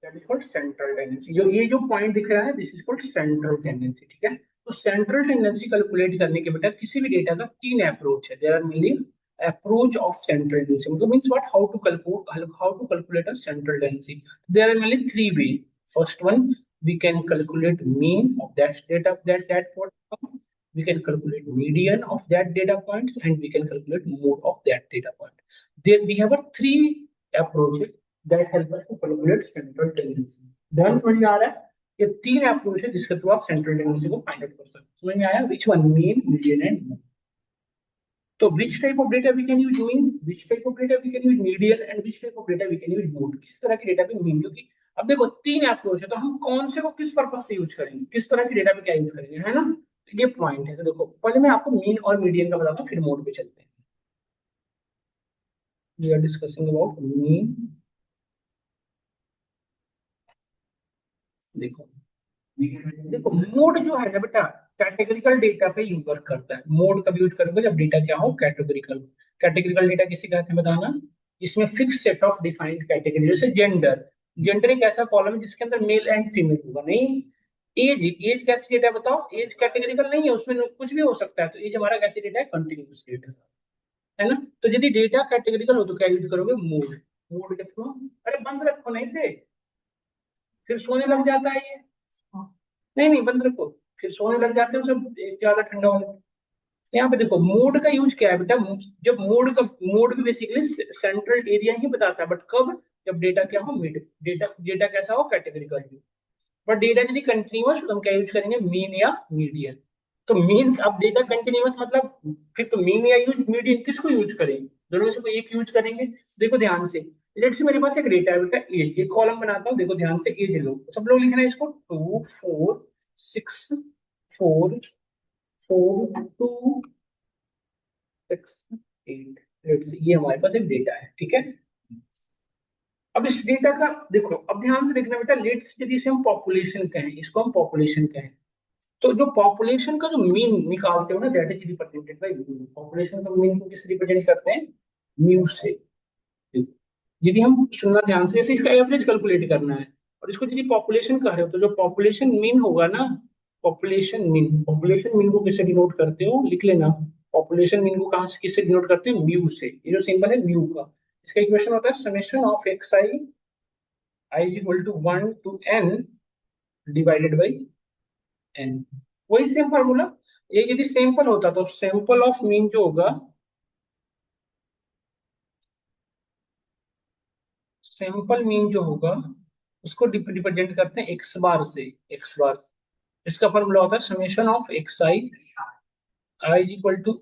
That is called central tendency. जो ये जो पॉइंट दिख रहा है this is called central tendency, ठीक है। तो सेंट्रल टेंडेंसी कैलकुलेट करने के बेटा किसी भी डेटा का तीन अप्रोच है। There are mainly approach of central tendency मतलब means what, how to calculate a central tendency. There are mainly three ways. First one, we can calculate mean of that data, that point. We can calculate median of that data points, and we can calculate mode of that data point. There we have a three approaches that help us to calculate central tendency. ध्यान समझ में आ रहा है? ये तीन approach है जिसके through आप सेंट्रल टेंडेंसी को फाइंड आउट कर सकते हैं। समझ में आया? Which one, mean, median and mode. So which type of data we can use mean, which type of data we can use median, and which type of data we can use mode। किस तरह के data पे mean, क्योंकि अब देखो तीन approach है तो हम कौन से को किस पर्पस से यूज करेंगे, किस तरह के डेटा पे क्या यूज करेंगे, है ना। तो ये पॉइंट है। तो देखो पहले मैं आपको मीन और मीडियन का बताता हूँ, फिर मोड पे चलते हैं। We are discussing about mean. देखो देखो मोड जो है ना बेटा कैटेगरिकल डेटा पे यूज वर्क करता है। मोड कब यूज करोगे, जब डेटा क्या हो, कैटेगरिकल। कैटेगरिकल डेटा किसे कहते हैं बताना, जिसमें fix set of defined category. जैसे जेंडर, जेंडर एक ऐसा कॉलम है जिसके अंदर मेल एंड फीमेल होगा। नहीं, एज, एज कैसी डेटा बताओ, एज कैटेगरिकल नहीं है, उसमें कुछ भी हो सकता है। तो एज हमारा कैसी डेटा है, कंटिन्यूस डेटा, है ना। तो यदि डेटा कैटेगरिकल हो तो क्या यूज करोगे, मोड। मोड के थ्रू, अरे बंद रखो नहीं से, फिर सोने लग जाता है ये। नहीं नहीं बंद रखो, फिर सोने लग जाते हो सब, ज्यादा ठंडा होने। यहाँ पे देखो मोड का यूज क्या है बेटा, जब मोड भी बेसिकली सेंट्रल एरिया ही बताता है, बट कब, जब डेटा क्या हो, मिड डेटा, डेटा कैसा हो, कैटेगरिकल। बट डेटा यदि कंटिन्यूअस तो हम क्या यूज करेंगे, मीन या मीडियन। तो मीन, अब डेटा कंटिन्यूअस मतलब फिर तो मीन या यूज मीडियन किसको यूज करेंगे, दोनों में से कोई एक यूज करेंगे। देखो ध्यान से, लेट्स से मेरे पास एक डेटा है बेटा एज, एक कॉलम बनाता हूँ, देखो ध्यान से, एज लो, सब लोग लिखना है इसको 2 4 6 4 4 2 6 8। लेट्स ये हमारे पास एक डेटा है, ठीक है। अब इस डेटा का देखो, अब ध्यान से देखना बेटा, लेट्स यदि इसे हम पॉपुलेशन कहें, इसको हम पॉपुलेशन कहें, तो जो पॉपुलेशन का जो मीन निकालते हो ना, that is represented by mu. Population का मीन को किससे रिप्रेजेंट करते हैं, म्यू से। यदि हम सुनना ध्यान से, जैसे इसका एवरेज कैलकुलेट करना है और इसको यदि पॉपुलेशन कह रहे हो, तो जो पॉपुलेशन मीन होगा ना, पॉपुलेशन मीन को किससे डिनोट करते हो, लिख लेना। पॉपुलेशन मीन को कहां से, किससे डिनोट करते हैं, म्यू से। ये जो सिंबल है म्यू का, इसका इक्वेशन होता है summation of x i, i equal to 1 to n divided by n। वही सेम फार्मूला। ये यदि सैंपल होता तो सैंपल ऑफ मीन जो होगा, सैंपल मीन जो होगा उसको रिप्रेजेंट करते हैं एक्स बार से, एक्स बार। इसका फॉर्मूला होता है summation of x i, i equal to,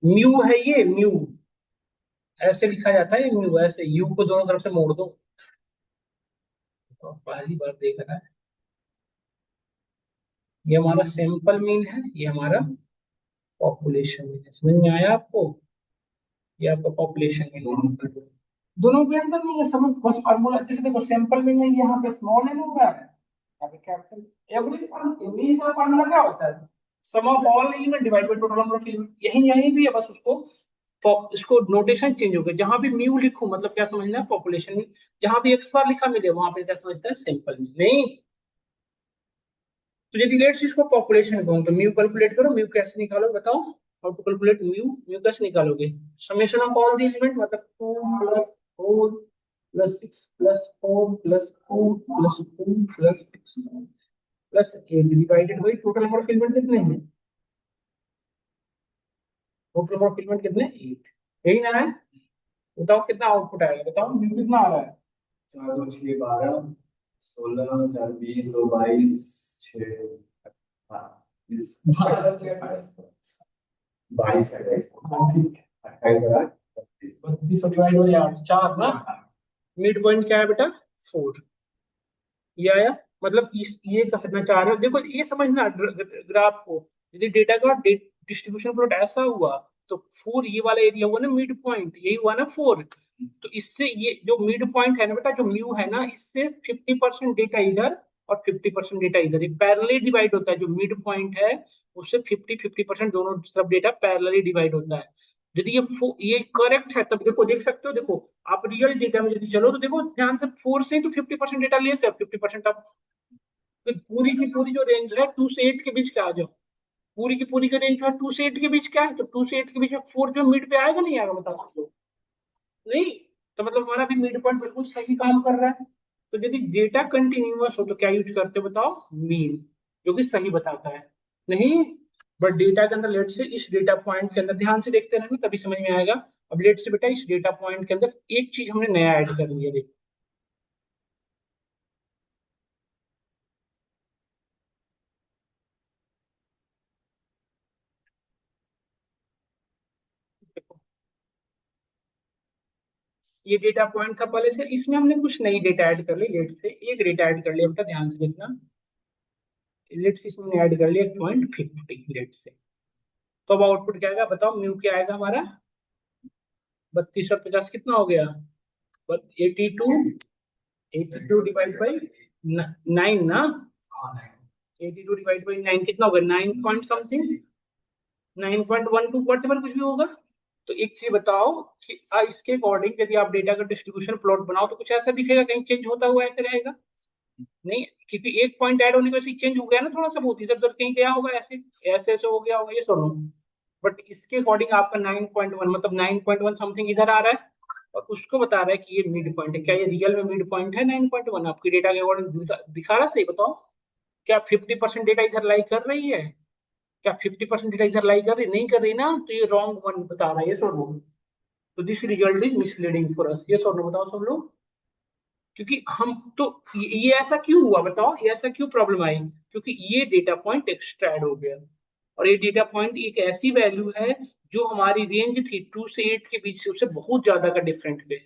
mu है ये, म्यू ऐसे लिखा जाता है, म्यू ऐसे, यू को दोनों तरफ से मोड़ दो। तो पहली बार देख रहा है, ये हमारा सैंपल मीन है, ये हमारा पॉपुलेशन मीन है। समझ में आया आपको, ये आपका पॉपुलेशन मीन है। दोनों के अंदर नहीं है, समझ बस फार्मूला। जैसे देखो सैंपल मीन में यहाँ पे स्मॉल एन होगा, यहाँ पे कैपिटल। एवरी मीन का फार्मूला क्या होता है, sum of all element divide by total number of element. यही यही भी है, बस उसको इसको नोटेशन चेंज हो गया। जहां भी म्यू लिखूं मतलब क्या समझना है, पॉपुलेशन में। जहां भी एक्स बार लिखा मिले वहां पे क्या समझता है, सैंपल मीन। नहीं तो यदि लेट्स इसको पॉपुलेशन कहूं तो म्यू कैलकुलेट करो, म्यू कैसे निकालोगे बताओ, how to calculate mu, mu कैसे निकालोगे, summation of all the element मतलब 2 plus 4 plus 6 plus 4 plus 2 plus 2 plus 6 plus 8 divided by total number of element कितने हैं, टोटल नंबर ऑफ एलिमेंट कितने, 8। यही ना है, बताओ कितना आउटपुट आएगा, बताओ म्यू कितना आ रहा है, 4 2 6 12 16 4 20 2 22 6 22 4 ना, मिड पॉइंट क्या है बेटा, 4। ये आया, मतलब इस ये कहना चाह रहे हो, देखो ये समझना ग्राफ को। यदि डेटा का डिस्ट्रीब्यूशन प्लॉट ऐसा हुआ तो 4 ये वाला एरिया हुआ ना मिड पॉइंट, यही हुआ ना 4। तो इससे ये जो मिड पॉइंट है ना बेटा, जो म्यू है ना, इससे 50% डेटा इधर और 50% डेटा इधर, पैरेलली डिवाइड होता है। जो मिड पॉइंट है उससे 50-50% दोनों तरफ डेटा पैरेलली डिवाइड होता है। यदि ये करेक्ट है तब देखो, देख सकते हो, देखो आप रियल डेटा में यदि चलो तो देखो ध्यान से, 4 से तो 50% डेटा ले से 50% आप, तो पूरी की पूरी जो रेंज है 2 से 8 के बीच का आ जाओ, पूरी की पूरी का रेंज जो है 2 से 8 के बीच का है, तो 2 से 8 के बीच में 4 जो मिड पे आएगा नहीं आएगा बताओ आप लोग? नहीं, तो मतलब हमारा भी मिड पॉइंट बिल्कुल सही काम कर रहा है। तो यदि डेटा कंटिन्यूअस हो तो क्या यूज करते हो बताओ? मीन, जो कि सही बताता है। नहीं, बट डेटा के अंदर लेट से इस डेटा पॉइंट के अंदर ध्यान से देखते रहना तभी समझ में आएगा। अब लेट से बेटा इस डेटा पॉइंट के अंदर एक चीज हमने नया ऐड कर लिया, देखो देखो, ये डेटा पॉइंट था पहले से, इसमें हमने कुछ नई डेटा ऐड कर ली, लेट से एक डेटा ऐड कर लिया बेटा, ध्यान से देखना। लेट से इसमें ऐड कर लिया 0.50 लेट से। तो अब आउटपुट क्या आएगा बताओ? म्यू क्या आएगा हमारा? 3250 कितना हो गया? 82, 82 डिवाइड बाई 9 ना, 82 डिवाइड बाई 9 कितना होगा? 9 पॉइंट समथिंग, 9.12 वट कुछ भी होगा। तो एक चीज बताओ कि इसके अकॉर्डिंग यदि आप डेटा का डिस्ट्रीब्यूशन प्लॉट बनाओ तो कुछ ऐसा दिखेगा, कहीं चेंज होता हुआ ऐसे रहेगा? नहीं, क्योंकि एक पॉइंट ऐड होने की वजह से चेंज हो गया ना, थोड़ा सा बहुत इधर उधर कहीं गया होगा, ऐसे ऐसे ऐसे हो गया होगा, ये सुनो। बट इसके अकॉर्डिंग आपका 9.1 मतलब 9.1 समथिंग इधर आ रहा है, और उसको बता रहा है कि ये मिड पॉइंट है। क्या ये रियल में मिड पॉइंट है 9.1 आपकी डेटा के अकॉर्डिंग दिखा रहा है? सही बताओ, क्या 50% डेटा इधर लाई कर रही है? क्या 50% डेटा इधर लाई कर रही? नहीं कर रही ना, तो ये रॉन्ग वन बता रहा है, ये सर नो। तो this result is misleading for us, ये सर नो बताओ सब लोग। क्योंकि हम तो ये ऐसा क्यों हुआ बताओ, ये ऐसा क्यों प्रॉब्लम आई? क्योंकि ये डेटा पॉइंट एक्सट्रैड हो गया, और ये डेटा पॉइंट एक ऐसी वैल्यू है जो हमारी रेंज थी 2 से 8 के बीच से उससे बहुत ज्यादा का डिफरेंट पे।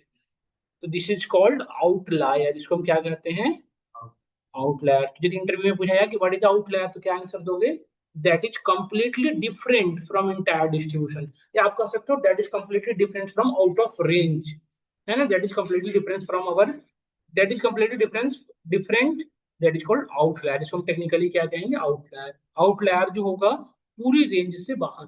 तो दिस इज कॉल्ड आउटलायर, इसको हम क्या कहते हैं? आउटलायर। तो यदि इंटरव्यू में पूछा जाए कि व्हाट इज आउटलायर, तो क्या आंसर दोगे? That is completely different from entire distribution, या आप कह सकते हो that is completely different from out of range, है ना? That is completely different from our, that is completely difference different, that is called outlier. इसको हम टेक्निकली क्या कहेंगे? आउटलायर। आउटलायर जो होगा पूरी रेंज से बाहर।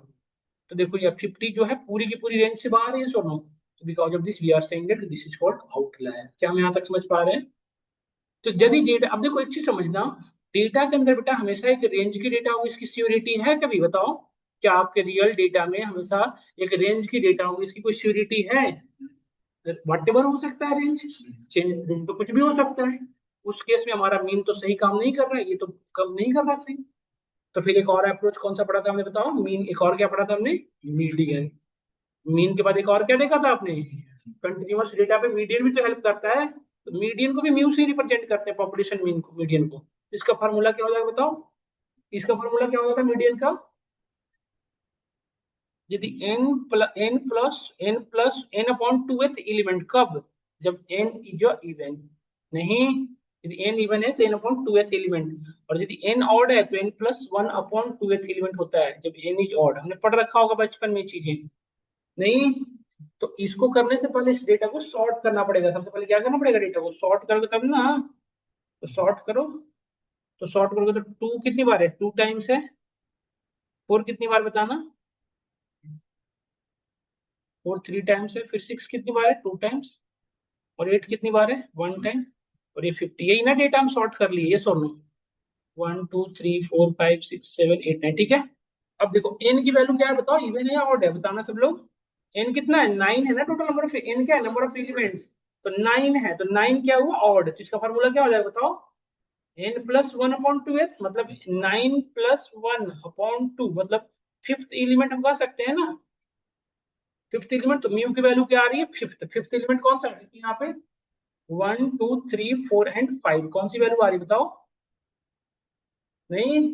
तो देखो ये 50 जो है पूरी की पूरी रेंज से बाहर है, सुनो, because of this we are saying that this is called outlier. क्या हम यहाँ तक समझ पा रहे हैं? तो यदि डेटा, अब देखो एक चीज समझना, डेटा के अंदर बेटा हमेशा एक रेंज की डेटा होगी, इसकी श्योरिटी है कभी बताओ? क्या आपके रियल डेटा में हमेशा एक रेंज की डेटा होगी, इसकी कोई श्योरिटी है? वट एवर हो सकता है रेंज, चेंज रेंज तो कुछ भी हो सकता है। उस केस में हमारा मीन तो सही काम नहीं कर रहा है, ये तो कम नहीं कर रहा सही। तो फिर एक और अप्रोच कौन सा पढ़ा था हमने बताओ? मीन, एक और क्या पढ़ा था हमने? मीडियन। मीन के बाद एक और क्या देखा था आपने? कंटिन्यूअस डेटा पे मीडियन भी तो हेल्प करता है, तो मीडियन को भी म्यू से रिप्रेजेंट करते हैं, पॉपुलेशन मीन को, मीडियन को। इसका फॉर्मूला क्या हो जाएगा बताओ? इसका फॉर्मूला क्या होता है मीडियन का? यदि n plus n upon two element, कब? जब n इज इवन, नहीं, यदि n इवन है तो n अपॉन टू एलिमेंट, और यदि n ऑड है तो n plus one upon to element होता है जब n इज ऑड। हमने पढ़ रखा होगा बचपन में चीजें, नहीं? तो इसको करने से पहले इस डेटा को सॉर्ट करना पड़ेगा, सबसे पहले क्या करना पड़ेगा? डेटा को सॉर्ट करोगे तब ना। तो सॉर्ट करो, तो सॉर्ट करोगे तो टू कितनी बार है? टू टाइम्स है। फोर कितनी बार बताना? फोर थ्री टाइम्स है। फिर सिक्स कितनी बार है? Two times. और एट कितनी बार है? One time. और ये 50, यही ना डेटा हम सॉर्ट कर लिए, ये सोनो। 1 2 3 4 5 6 7 8 9, ठीक है। अब देखो एन की वैल्यू क्या है बताओ? इवन है या ऑड है बताना सब लोग? एन कितना है? 9 है ना टोटल नंबर ऑफ, एन क्या है? Number of elements. तो 9 है, तो 9 क्या हुआ? ऑड। तो इसका फॉर्मूला क्या हो जाएगा बताओ? N plus one upon two th, मतलब 9 + 1 अपॉन 2, मतलब फिफ्थ एलिमेंट हम कह सकते हैं ना। फिफ्थ एलिमेंट, तो म्यू की वैल्यू क्या आ रही है? फिफ्थ। फिफ्थ एलिमेंट कौन सा है यहाँ पे? 1 2 3 4 एंड 5, कौन सी वैल्यू आ रही बताओ? नहीं,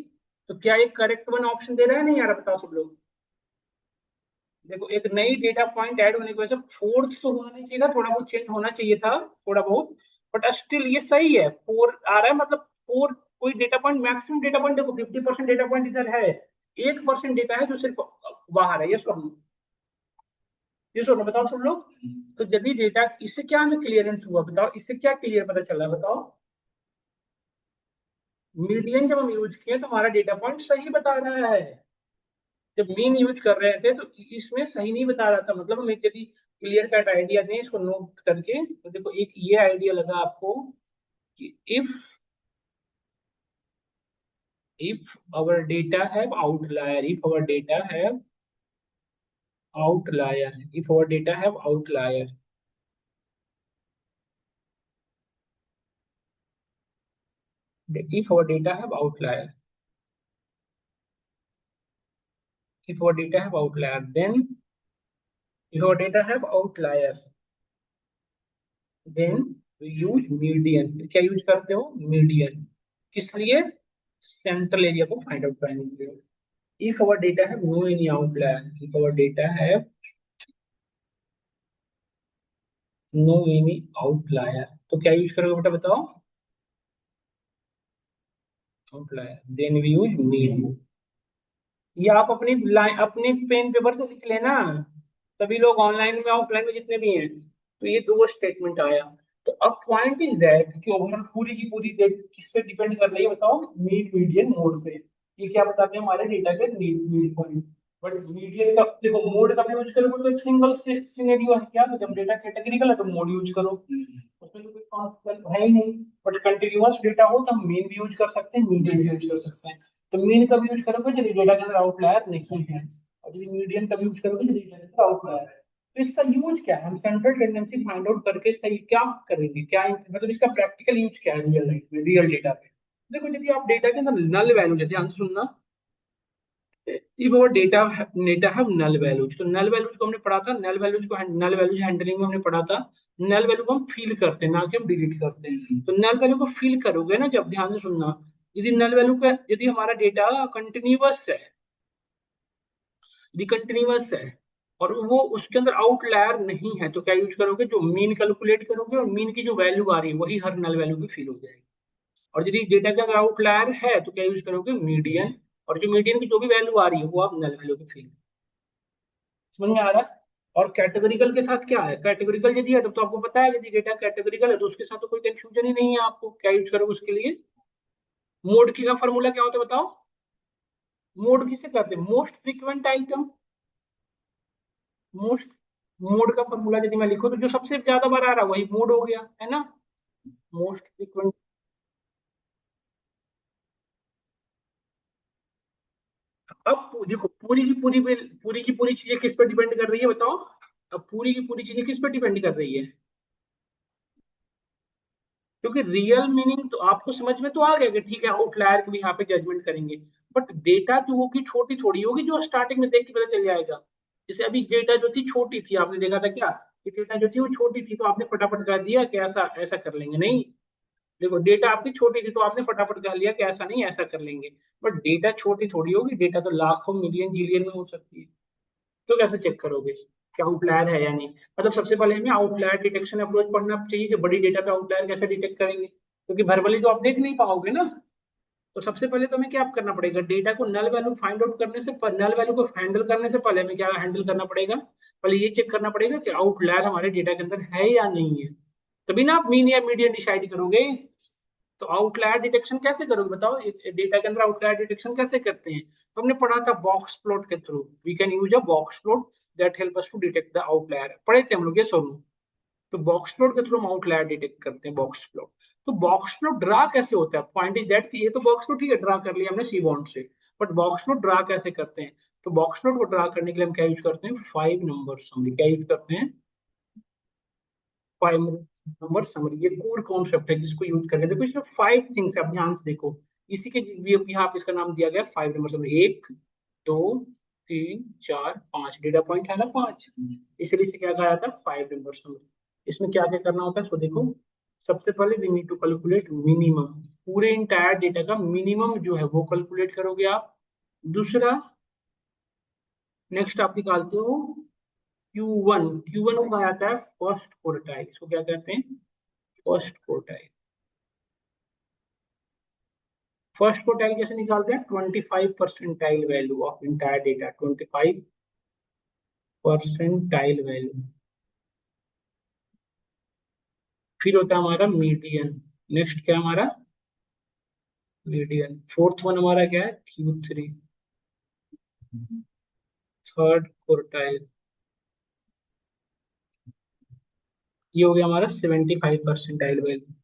तो क्या ये करेक्ट वन ऑप्शन दे रहा है? नहीं आ रहा, बताओ सब लोग। देखो एक नई डेटा पॉइंट ऐड होने की वजह से फोर्थ तो होना नहीं चाहिए था, थोड़ा बहुत चेंज होना चाहिए था, थोड़ा बहुत, बट स्टिल ये सही है, फोर आ रहा है, मतलब फोर। कोई data point, maximum data point देखो 50% डेटा पॉइंट इधर है, 1% डेटा है जो सिर्फ बाहर है, ये सुन, ये सुनो बताओ सब लोग। तो यदि डेटा, इससे क्या हमें क्लियरेंस हुआ बताओ? इससे क्या क्लियर पता चला बताओ? मीडियन जब हम यूज किए तो हमारा डेटा पॉइंट सही बता रहा है। जब मीन यूज कर रहे थे तो इसमें सही नहीं बता रहा था, मतलब हम एक यदि क्लियर कट आइडिया दें इसको नोट करके, तो देखो एक ये आइडिया लगा आपको कि if our data have outlier, if our data have outlier, if our data have outlier, if our data have outlier, if our data have outlier, then if our data have outlier, then we use median. क्या use करते हो? Median. किस लिए? Central area को find out करने के लिए। if our data have no any outlier, if our data have no any outlier, तो क्या यूज करोगे बेटा बताओ? Outlier, then we use mean. ये आप अपनी लाइन अपने पेन पेपर से लिख लेना, सभी लोग ऑनलाइन में ऑफलाइन में जितने भी हैं। तो ये दो स्टेटमेंट आया। तो अब पॉइंट इज दैट कि ओवरऑल पूरी की पूरी किस पे डिपेंड कर रही है बताओ? मीन मीडियन मोड पे। ये क्या बताते हैं? हमारे डेटा के मीन पॉइंट। बट मीडियन का देखो, मोड का भी यूज करोगे तो एक सिंगल सिनेरियो है क्या, तो जब डेटा कैटेगरिकल है तो मोड यूज करो, उसमें तो कोई कॉन्सेप्ट है ही नहीं। बट कंटिन्यूअस डेटा हो तो हम मीन भी यूज कर सकते हैं, मीडियन भी यूज कर सकते हैं। तो मीन कब यूज करोगे? यदि डेटा के अंदर आउटलायर नहीं है, और यदि मीडियन कब यूज करोगे? यदि डेटा के अंदर आउटलायर है। तो इसका यूज क्या है? हम सेंट्रल टेंडेंसी फाइंड आउट करके इसका ये क्या करेंगे, क्या मतलब इसका प्रैक्टिकल यूज क्या है रियल लाइफ में, रियल डेटा पे? देखो, यदि आप डेटा के अंदर नल वैल्यू, ध्यान से सुनना, if our data have null values, तो null values को हमने पढ़ा था, null values को null values हैंडलिंग में हमने पढ़ा था। null value को हम फिल करते हैं, ना कि हम डिलीट करते हैं। तो null value को फिल करोगे ना जब, ध्यान से सुनना, यदि null value का यदि हमारा डेटा कंटिन्यूअस है, यदि कंटिन्यूअस है और वो उसके अंदर आउटलायर नहीं है, तो क्या यूज करोगे? जो मीन कैलकुलेट करोगे और मीन की जो वैल्यू आ रही है वही हर नल वैल्यू की फिल हो जाएगी। और यदि डेटा के अंदर आउटलायर है तो क्या यूज करोगे? मीडियन। और जो मीडियन की जो भी वैल्यू आ रही है वो आप नल वैल्यू की फिल। समझ में आ रहा है? और कैटेगोरिकल के साथ क्या है? कैटेगोरिकल यदि है तो आपको पता है, यदि डेटा कैटेगोरिकल है तो उसके साथ तो कोई कंफ्यूजन ही नहीं है आपको, क्या यूज करोगे उसके लिए? मोड की का फॉर्मूला क्या होता है बताओ? मोड किसे कहते हैं? Most frequent item. Most mode का फॉर्मूला यदि मैं लिखूं तो जो सबसे ज्यादा बार आ रहा है वही मोड हो गया, है ना? Most frequent. अब देखो, पूरी की पूरी चीजें किस पर डिपेंड कर रही है बताओ? अब पूरी की पूरी चीजें किस पर डिपेंड कर रही है? क्योंकि रियल मीनिंग तो आपको समझ में तो आ गया कि ठीक है, आउटलायर की भी यहाँ पे जजमेंट करेंगे। बट डेटा जो होगी छोटी थोड़ी होगी जो स्टार्टिंग में देख के पता चल जाएगा। जैसे अभी डेटा जो थी छोटी थी, आपने देखा था क्या कि डेटा जो थी वो छोटी थी, तो आपने फटाफट कर दिया कि ऐसा ऐसा कर लेंगे? नहीं। देखो, डेटा आपकी छोटी थी तो आपने फटाफट कर लिया कि ऐसा नहीं ऐसा कर लेंगे। बट डेटा छोटी थोड़ी होगी, डेटा तो लाखों मिलियन जिलियन में हो सकती है। तो कैसे चेक करोगे कि आउटलायर है या नहीं? मतलब सबसे पहले हमें आउटलायर डिटेक्शन अप्रोच पढ़ना चाहिए कि बड़ी डेटा पे आउटलायर कैसे डिटेक्ट करेंगे, क्योंकि भरभली तो आप देख नहीं पाओगे ना। तो सबसे पहले तो हमें क्या करना पड़ेगा? डेटा को नल वैल्यू फाइंड आउट करने से नल वैल्यू को हैंडल करने से पहले हमें क्या हैंडल करना पड़ेगा? पहले ये चेक करना पड़ेगा कि आउटलायर हमारे डेटा के अंदर है या नहीं है। तभी ना आप मीन या मीडियन डिसाइड करोगे। तो आउटलायर डिटेक्शन कैसे करोगे बताओ? डेटा के अंदर आउटलायर डिटेक्शन कैसे करते हैं? तो हमने पढ़ा था बॉक्स प्लॉट के through, we can use a box plot that help us to detect the outlier, पढ़े थे हम लोग ये सोनू। तो बॉक्स प्लॉट के थ्रू हम आउटलायर डिटेक्ट करते हैं, बॉक्स प्लॉट। तो बॉक्स प्लॉट ड्रा कैसे होता है? पॉइंट इज दैट, ये तो बॉक्स प्लॉट ठीक है ड्रा कर लिया हमने सी बॉन्ड से, बट बॉक्स प्लॉट ड्रा कैसे करते हैं? तो बॉक्स प्लॉट को ड्रा करने के लिए हम क्या यूज करते हैं? 5 नंबर समरी। क्या यूज करते हैं? 5 नंबर समरी। ये कोर कॉन्सेप्ट है जिसको यूज करके देखो, इसमें 5 थिंग्स है, आप ध्यान से देखो। इसी के यहाँ पे इसका नाम दिया गया 5 नंबर समरी। 1 2 3 4 5 डेटा पॉइंट है ना, 5, इसलिए इसे क्या कहा जाता है? 5 नंबर समरी। इसमें क्या क्या करना होता है सो देखो। सबसे पहले we need to calculate minimum, पूरे इंटायर डेटा का मिनिमम जो है वो कैलकुलेट करोगे आप। दूसरा, नेक्स्ट आप निकालते हो Q1। Q1 को कहा जाता है फर्स्ट क्वार्टाइल, इसको क्या कहते हैं? First quartile. फर्स्ट क्वार्टाइल कैसे निकालते हैं? 25 percentile value of entire data, 25 percentile value. फिर होता है हमारा मीडियन। नेक्स्ट क्या है हमारा? मीडियन। फोर्थ वन हमारा क्या है? Q3। थर्ड क्वार्टाइल, ये हो गया हमारा 75 वैल्यू।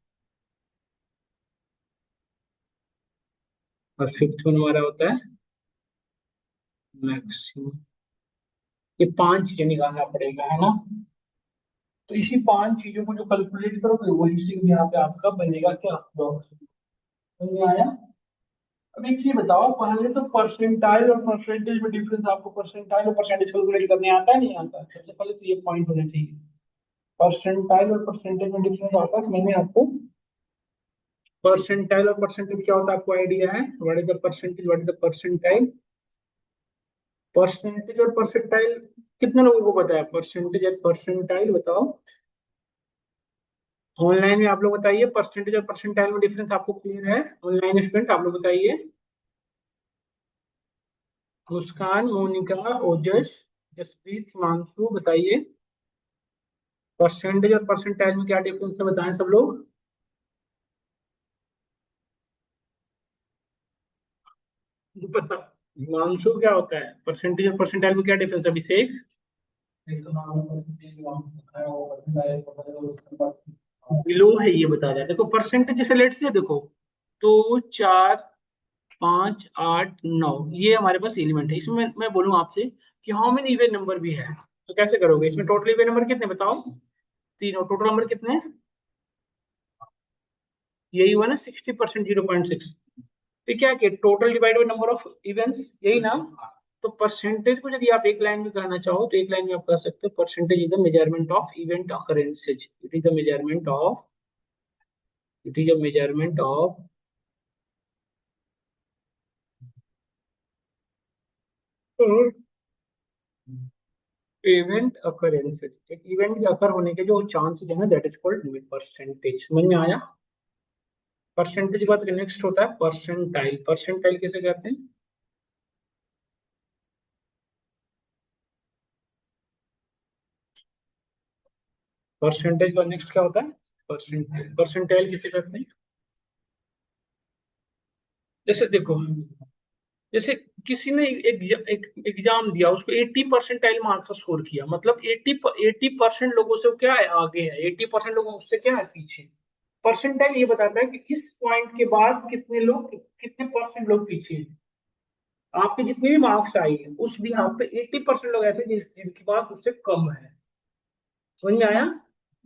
और फिफ्थ वन हमारा होता है मैक्सिमम। ये पांच चीजें निकालना पड़ेगा, है ना। तो इसी पांच चीजों को जो कैलकुलेट करोगे वही से यहाँ पे आपका बनेगा क्या, बॉक्स। समझ में आया। अब एक चीज बताओ, पहले तो परसेंटाइल और परसेंटेज में डिफरेंस, आपको परसेंटाइल और परसेंटेज कैलकुलेट करने आता है नहीं आता? सबसे पहले तो ये पॉइंट होना चाहिए, परसेंटाइल और परसेंटेज में डिफरेंस आता है। मैंने आपको परसेंटाइल और परसेंटेज क्या होता है आपको आइडिया है? What is the percentage, what is the percentile? Percentage और परसेंटाइल कितने लोगों को पता है? परसेंटेज और परसेंटाइल बताओ ऑनलाइन में, आप लोग बताइए। परसेंटेज और परसेंटाइल में डिफरेंस आपको क्लियर है? ऑनलाइन स्टूडेंट आप लोग बताइए। मुस्कान, मोनिका, ओजस, जसप्रीत, हिमांशु बताइए, परसेंटेज और परसेंटाइल में क्या डिफरेंस है, बताएं सब लोग। पता, हिमांशु क्या होता है परसेंटेज और परसेंटाइल में क्या डिफरेंस है अभिषेक? बिलो है ये बता रहा है। देखो परसेंटेज जैसे लेट से देखो, तो 4, 5, 8, 9 ये हमारे पास एलिमेंट है। इसमें मैं बोलूँ आपसे कि हाउ मेनी इवन नंबर भी है, तो कैसे करोगे? इसमें टोटल इवन नंबर कितने बताओ? तीनों। टोटल नंबर कितने? यही हुआ ना 60%, 0.6। तो क्या किया, total divide by number of events, यही ना। तो परसेंटेज को यदि आप एक लाइन में कहना चाहो तो एक लाइन में आप कह सकते हो percentage is the measurement of event occurrences, it is the measurement of, it is a measurement of event occurrences. एक इवेंट के अकर होने के जो चांसेस है ना, दैट इज कॉल्ड परसेंटेज। समझ में आया? परसेंटेज के बाद नेक्स्ट होता है परसेंटाइल। परसेंटाइल कैसे कहते हैं? परसेंटेज का नेक्स्ट क्या होता है? परसेंटाइल। परसेंटाइल किसे कहते हैं? जैसे देखो, जैसे किसी ने एक एग्जाम दिया, उसको 80 परसेंटाइल मार्क्स स्कोर किया, मतलब 80% लोगों से वो क्या है, आगे है। 80% लोगों उससे क्या है, पीछे। परसेंटाइल ये बताता है कि इस पॉइंट के बाद कितने लोग, कितने परसेंट लोग पीछे हैं। आपके जितने भी मार्क्स आई है उस भी यहाँ पे 80% लोग ऐसे जिनकी बात उससे कम है। समझ में आया?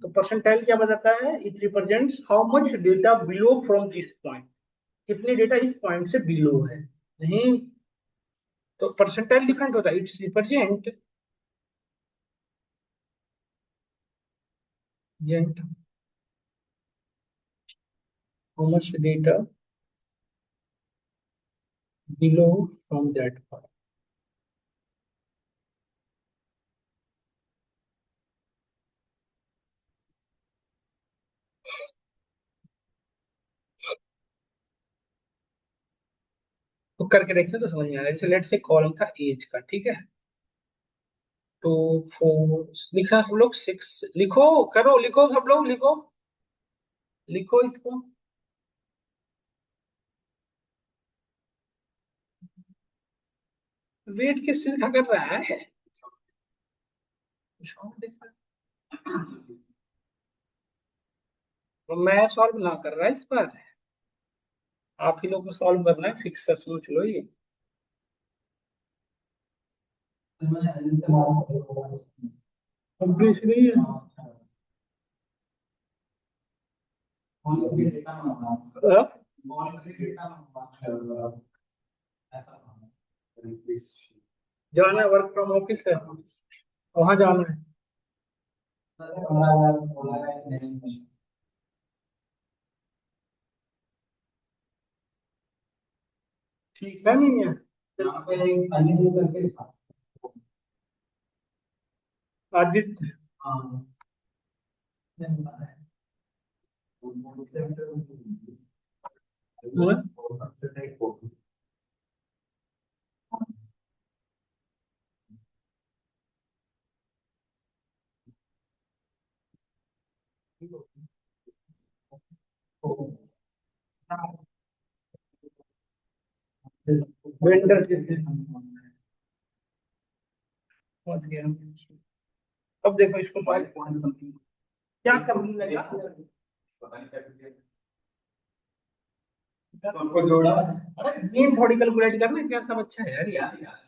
तो परसेंटाइल क्या बताता है? It represents how much data below from this point, कितने डेटा इस पॉइंट से बिलो है। नहीं, तो परसेंटाइल डिफरेंट होता है, it's represent how much data below from that point. तो करके देखते हैं तो समझ में आ रहा है। जैसे लेट से कॉलम था एज का, ठीक है। तो 4 लिखना सब लोग, 6 लिखो, करो, लिखो सब लोग, लिखो, लिखो इसको। वेट किस चीज का कर रहा है? कुछ और देख रहा है। तो मैं सॉल्व ना कर रहा है इस बार, आप ही लोग को सॉल्व करना है, फिक्स है, सोच लो ये। कंप्लीट नहीं है। हाँ? जाना है, वर्क फ्रॉम ऑफिस है, वहां जाना है। ठीक है, नहीं है? आदित्य। हाँ? वेंडर कितने? समझ गया। अब देखो इसको सॉल्व क्या करने लगा, पता नहीं क्या किया। सबको जोड़ा। अरे मीन थोड़ी कैलकुलेट करना, क्या सब अच्छा है यार यार।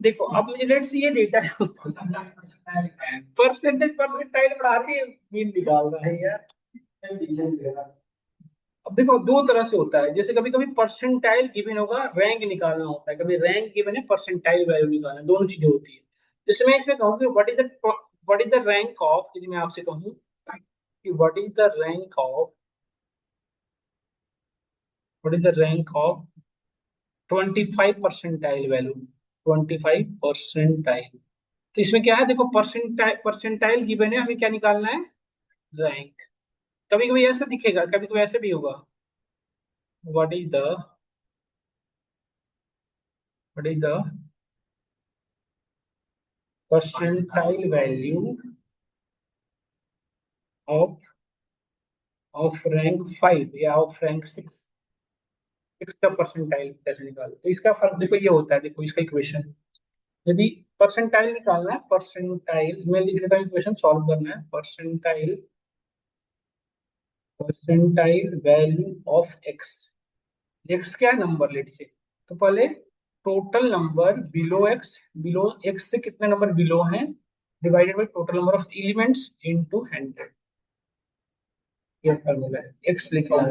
देखो अब मुझे लेट्स ये डेटा परसेंटेज परसेंटाइल बढ़ा के मीन निकाल रहा है यार। अब देखो दो तरह से होता है, जैसे कभी कभी परसेंटाइल गिवन होगा, रैंक निकालना होता है, कभी रैंक गिवन है परसेंटाइल वैल्यू निकालना, दोनों चीजें होती है। जैसे मैं इसमें कहूँ कि what is the rank of, यदि मैं आपसे कहूँ कि what is the rank of 25 percentile value, 25 percentile. तो इसमें क्या है, देखो परसेंटाइल परसेंटाइल गिवन है, हमें क्या निकालना है, रैंक। कभी कभी ऐसे दिखेगा, कभी कभी ऐसे भी होगा, what is the what is the percentile value of rank 5 या ऑफ रैंक 6, सिक्स का परसेंटाइल कैसे निकालो। तो इसका फर्क देखो ये होता है, देखो इसका इक्वेशन, यदि परसेंटाइल निकालना है, परसेंटाइल मैं लिख देता हूँ, इक्वेशन सॉल्व करना है, percentile value of x. X क्या है, नंबर लेट से, तो पहले total number below x, below x से कितने नंबर बिलो हैं, divided by total number of elements into 100। ये फॉर्मूला है, एक्स लिखा है,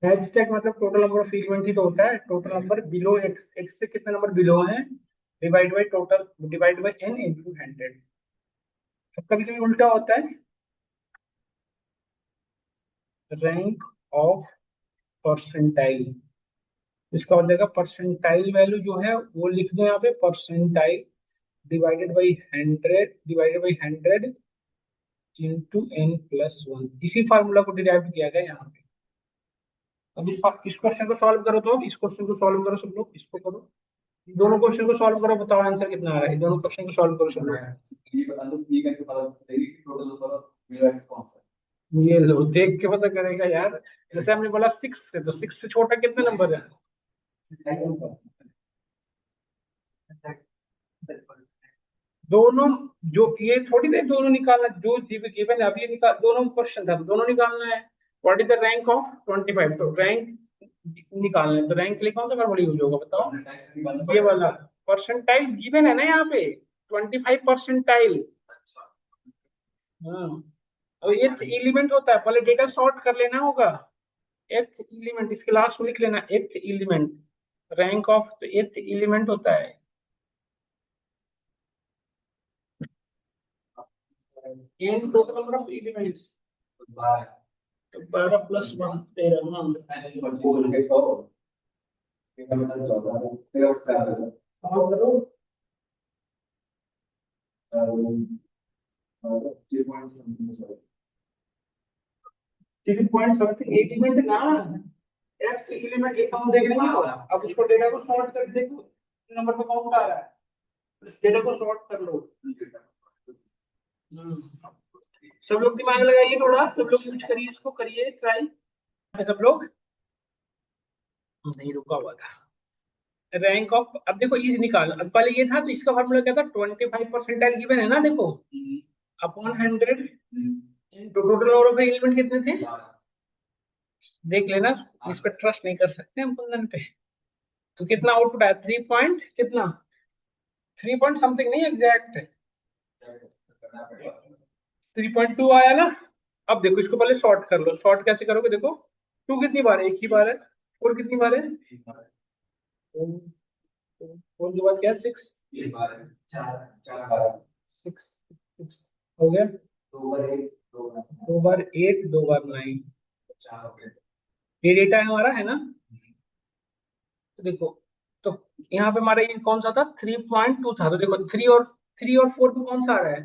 हैशटैग मतलब टोटल नंबर ऑफ एलिमेंट ही तो होता है, total number below x, x से कितने नंबर बिलो हैं, डिवाइड बाई एन इंटू 100। कभी कभी उल्टा होता है, रैंक ऑफ परसेंटाइल, इसका हो जाएगा परसेंटाइल वैल्यू जो है वो लिख दो यहाँ पे, percentile divided by 100 into n plus 1, इसी फार्मूला को डिराइव किया गया यहाँ पे। अब इस क्वेश्चन को सॉल्व करो, तो अब इस क्वेश्चन को सॉल्व करो सब लोग, इसको करो, दोनों क्वेश्चन को सॉल्व करो, बताओ आंसर कितना आ रहा है, दोनों क्वेश्चन को सॉल्व करो सब लोग। ये बता दो ये कैसे पता चलेगी कि टोटल नंबर ऑफ मेरा एक्स कौन सा ये लो देख के पता करेगा यार, जैसे हमने बोला 6 से, तो 6 से छोटा कितने नंबर है, है। दोनों, जो ये थोड़ी देर दोनों निकालना, जो गिवन है अभी निकाल, दोनों क्वेश्चन था, दोनों निकालना है। What is the rank of 25, तो रैंक निकालना है, तो रैंक लिखा तो बड़ी यूज होगा, बताओ ये वाला परसेंटाइल गिवन है ना यहाँ पे, 25 परसेंटाइल। हाँ, अब एथ एलिमेंट होता है, पहले डेटा सॉर्ट कर लेना होगा, एथ एलिमेंट इसके लास्ट में लिख लेना, एथ एलिमेंट, रैंक ऑफ तो एथ एलिमेंट होता है, n total number of elements, 12 प्लस 1 13 हाँ। और करो 3 पॉइंट समथिंग एलिमेंट ना, एक्स एलिमेंट एक हम देख रहे हैं, अब उसको डेटा को सॉर्ट कर देखो, नंबर पे कौन आ रहा है, डेटा को सॉर्ट कर लो। सब लोग दिमाग लगाइए थोड़ा, सब लोग यूज करिए, इसको करिए ट्राई, सब लोग, नहीं रुका हुआ था, रैंक ऑफ, अब देखो इज निकाल, अब पहले ये था तो इसका फार्मूला क्या था, 25 परसेंटाइल गिवन है ना, देखो upon 100 total number of element कितने थे, देख लेना, इस पर ट्रस्ट नहीं कर सकते हम कुंदन पे। तो कितना आउटपुट आया, 3 पॉइंट कितना, 3 पॉइंट समथिंग नहीं एग्जैक्ट, 3.2 आया ना। अब देखो इसको पहले सॉर्ट कर लो, सॉर्ट कैसे करोगे, देखो 2 कितनी बार है, एक ही बार है, 4 कितनी बार है, 4 के बाद क्या है, 6, 6 हो गया, 2 बार 8 2 बार 9, ये डेटा है हमारा, है ना। तो देखो, तो यहाँ पे हमारा ये कौन सा था, 3.2 था, तो देखो 3 और 4 पे कौन सा आ रहा है,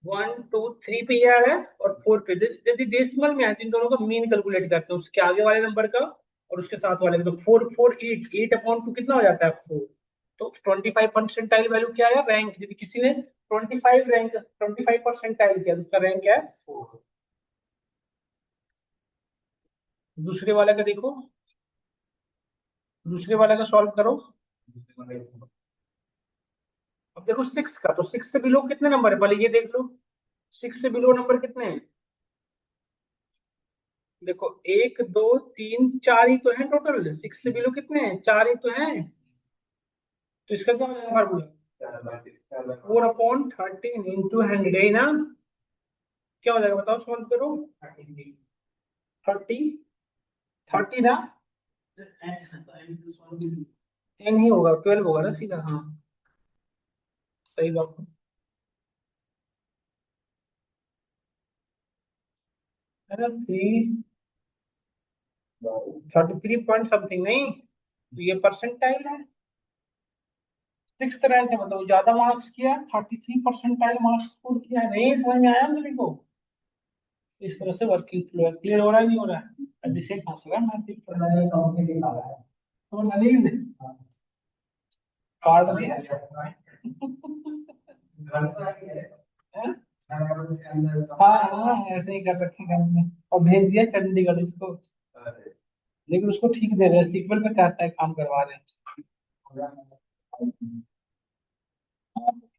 1 2 3 पे ये आ रहा है, और 4 पे, यदि डेसिमल में है तो इन दोनों का मीन कैलकुलेट करते हैं, उसके आगे वाले नंबर का और उसके साथ वाले का, तो 4 4 8 8/2 कितना हो जाता है, 4। तो 25 परसेंटाइल वैल्यू क्या है, रैंक, यदि किसी ने 25 किया तो उसका रैंक क्या है, 4। दूसरे वाले का देखो, दूसरे वाले का सॉल्व करो, अब देखो 6 का, तो 6 से बिलो कितने नंबर है पहले ये देख लो। 6 से बिलो नंबर कितने हैं? देखो 1 2 3 4 ही तो है टोटल। 6 से बिलो कितने हैं? 4 ही तो हैं। तो इसका क्या हो जाएगा फार्मूला? 4/13 इंटू 100 है ना। क्या हो जाएगा बताओ, सॉल्व करो। 30 30 ना, 10 ही होगा, 12 होगा ना सीधा। हाँ सही बात है ना। 33 पॉइंट समथिंग नहीं, तो ये परसेंटाइल है। 6th रैंक है, मतलब ज्यादा मार्क्स किया, 33 परसेंटाइल मार्क्स स्कोर किया है। नहीं समझ में आया मेरे को? इस तरह से वर्किंग फ्लो है। क्लियर हो रहा है नहीं हो रहा है? अभिषेक हंस रहा है, मैं देख रहा हूँ। तो नलिन कार्ड दिया है? हाँ हाँ, ऐसे ही कर रखे हमने और भेज दिया चंडीगढ़ उसको। लेकिन उसको ठीक दे रहे हैं, सीक्वल में कहता है काम करवा रहे हैं।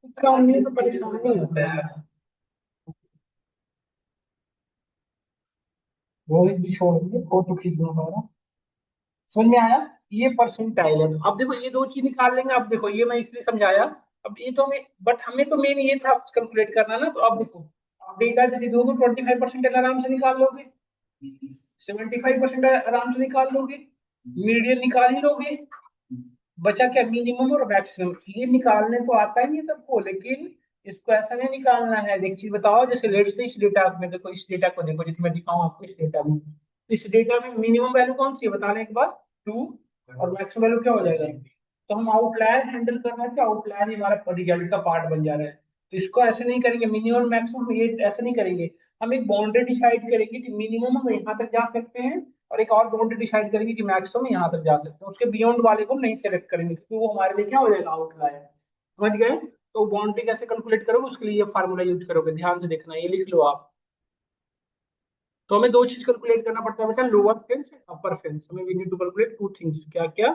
इतना उम्मीद तो परेशान नहीं होता है। रोहित भी छोड़ दिए, फोटो खींचना हमारा। समझ में आया? ये परसेंटाइल है। अब देखो ये दो चीज निकाल लेंगे। अब देखो ये मैं इसलिए समझाया। अब ये तो हमें, बट हमें तो मेन ये था कैलकुलेट करना ना। तो अब देखो, डेटा यदि दो तो 25% आराम से निकाल लोगे, 75% आराम से निकाल लोगे, मीडियन निकाल ही लोगे। बचा क्या? मिनिमम और मैक्सिमम। ये निकालने तो आता ही नहीं सबको, लेकिन इसको ऐसा नहीं निकालना है। एक चीज बताओ, जैसे लेट से इस डेटा में देखो, इस डेटा को देखो जिसमें मैं दिखाऊं आपको। इस डेटा में, इस डेटा में मिनिमम वैल्यू कौन सी है बताने के बाद? 2। और मैक्सिमम वैल्यू क्या हो जाएगा? तो हम आउटलायर हैंडल करना है, तो आउटलायर ही हमारा रिजल्ट का पार्ट बन जा रहा है। तो इसको ऐसे नहीं करेंगे, मिनिमम मैक्सिमम ये ऐसे नहीं करेंगे। हम एक बाउंड्री डिसाइड करेंगे कि मिनिमम हम यहाँ तक जा सकते हैं, और एक और बाउंड्री डिसाइड करेंगे कि मैक्सिमम यहाँ तक जा सकते हैं। उसके बियॉन्ड वाले को नहीं सेलेक्ट करेंगे, क्योंकि वो हमारे लिए क्या हो जाएगा? आउटलायर। समझ गए? तो बाउंड्री कैसे कैलकुलेट करोगे, उसके लिए ये फार्मूला यूज करोगे। ध्यान से देखना, ये लिख लो आप। तो हमें दो चीज कैलकुलेट करना पड़ता है बेटा, लोअर फेंस अपर फेंस। हमें we need to calculate two things. क्या क्या?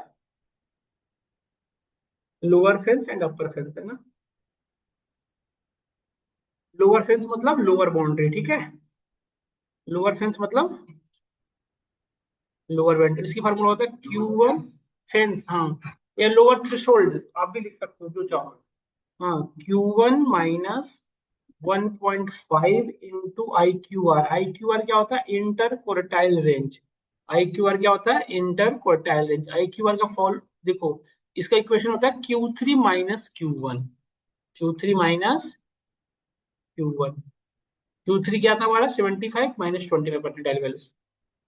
Lower fence and upper fence, है ना। लोअर फेंस मतलब लोअर बाउंड्री, ठीक है। लोअर फेंस मतलब लोअर बाउंड्री। इसकी फार्मूला होता है Q1 फेंस, हाँ, या लोअर थ्रेशोल्ड आप भी लिख सकते हो जो चाहो। हाँ, Q1 minus 1.5 into IQR। IQR क्या होता है? Inter quartile range. IQR क्या होता है? Inter quartile range. IQR का फॉल देखो, इसका इक्वेशन होता है Q3 minus Q1। Q3 minus Q1। Q3 क्या था हमारा? 75 माइनस 25% वैल्यू।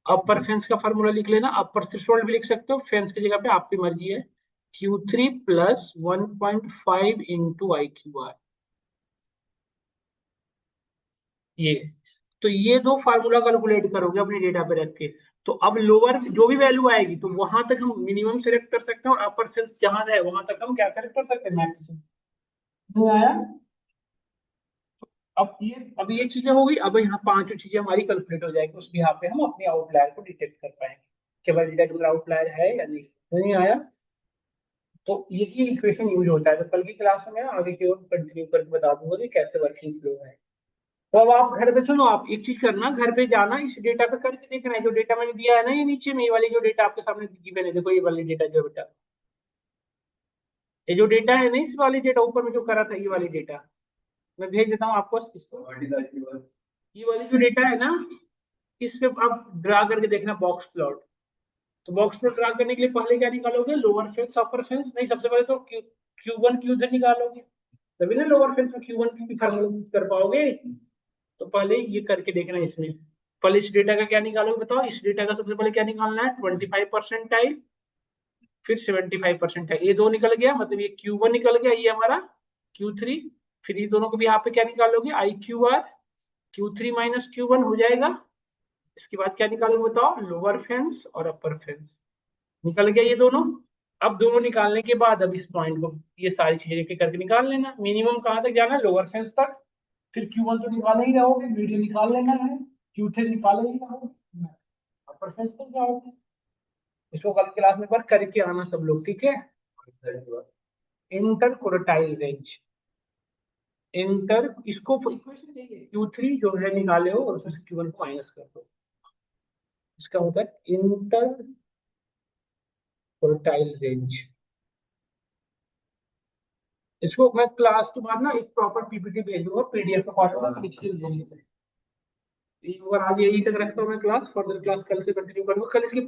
अपर फेंस का फॉर्मूला लिख लेना। अपर थ्रेशोल्ड भी लिख सकते हो, फेंस की जगह पे आपकी मर्जी है। Q3 plus 1.5 into IQR। ये, तो ये दो फार्मूला कैलकुलेट करोगे अपने डेटा पे रख के। तो अब लोअर जो भी वैल्यू आएगी, तो वहां तक हम मिनिमम सेलेक्ट कर सकते हैं, और अपर सेल्स जहां है वहां तक हम क्या सेलेक्ट कर सकते हैं? मैक्स। नहीं आया? अब ये चीजें हो गई। अब यहाँ पांचों चीजें हमारी कैलकुलेट हो जाएगी, उस बिहाफ पे हम अपने आउटलायर को डिटेक्ट कर पाएंगे कि भाई डेटा आउटलायर है या नहीं। नहीं आया? तो यही इक्वेशन यूज होता है। तो कल की क्लास में मैं आगे की ओर कंटिन्यू करके बता दूंगा कि कैसे वर्किंग फ्लो है। तो अब आप घर पे, सुनो, आप एक चीज करना, घर पे जाना, इस डेटा पे करके देखना है। जो डेटा मैंने दिया है ना, ये नीचे में, ये वाली जो डेटा आपके सामने दी मैंने, देखो ये वाली डेटा जो बेटा, ये जो डेटा है ना, इस वाली डेटा ऊपर में जो करा था, ये वाली डेटा मैं भेज देता हूँ आपको इसको। ये वाली जो डेटा है ना, इस पे आप ड्रा करके देखना बॉक्स प्लॉट। तो बॉक्स प्लॉट ड्रा करने के लिए पहले क्या निकालोगे? Lower fence upper fence. नहीं, सबसे पहले तो Q1 Q से निकालोगे, तभी ना लोअर फेंस में Q1 Q की फार्मूला यूज कर पाओगे। तो पहले ये करके देखना इसमें। पहले इस डेटा का क्या निकालोगे बताओ? इस डेटा का सबसे पहले क्या निकालना है? 25%, फिर 75%। ये दो निकल गया, मतलब ये Q1 निकल गया, ये हमारा Q3। फिर ये दोनों को भी यहाँ पे क्या निकालोगे? IQR। Q3 माइनस Q1 हो जाएगा। इसके बाद क्या निकालोगे बताओ? लोअर फेंस और अपर फेंस। निकल गया ये दोनों। अब दोनों निकालने के बाद अब इस पॉइंट को, ये सारी चीजें एक एक करके निकाल लेना। मिनिमम कहाँ तक जाना है? लोअर फेंस तक। फिर Q1 तो निकाल ही रहोगे, मीडियन निकाल लेना है। Q3 निकाल ही रहोगे, अपर फेंस तक जाओगे। इसको कल क्लास में पर करके आना सब लोग, ठीक है। Inter quartile range. इंटर, इसको इक्वेशन यही है, Q3 जो है निकाले हो और उसमें से Q1 को माइनस कर दो, इसका होता है इंटर क्वार्टाइल रेंज। इसको मैं क्लास के बाद ना एक प्रॉपर पीपीटी भेज दूंगा, पीडीएफ का फॉर्मेट लिख के दूंगा। आज यही तक रखता हूँ मैं क्लास, फर्दर क्लास कल से कंटिन्यू करूंगा, कल इसकी